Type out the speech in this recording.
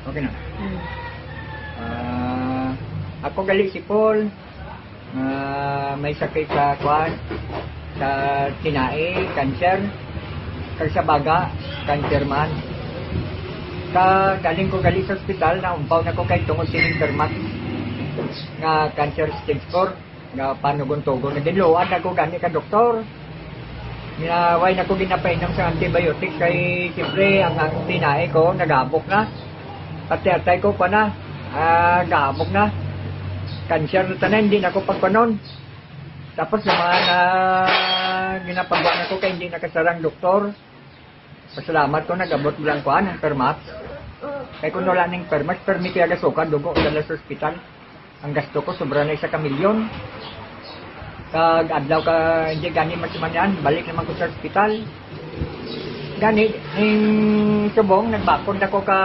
Okay na. Mm. Ako gali si Paul. May sakit sa kwan, sa tinae, cancer. Kag sa baga, cancer man. Galing ko gali sa ospital na umpaw na ko kay tungod sining termat nga cancer stage 4 nga panugon-tugon na dinluan ako gani ka doktor nga way na ko ginapainom sa antibiotics kay siyempre ang tinae ko nagabok na pati atay ko pa na gabok na cancer na tanan hindi na ko pagpanon tapos naman ginapagawa na ko kay hindi nakasarang doktor. Pasalamat ko nagabot lang ko ang permat. Kaya kung wala ng permat, permit kaya gasukan, dugo ko dala sa ospital. Ang gasto ko, sobra na 1 milyon. Kag adlaw ka, hindi gani masimanyan, balik naman ko sa ospital. Gani, yung subong, nagbakod ako ka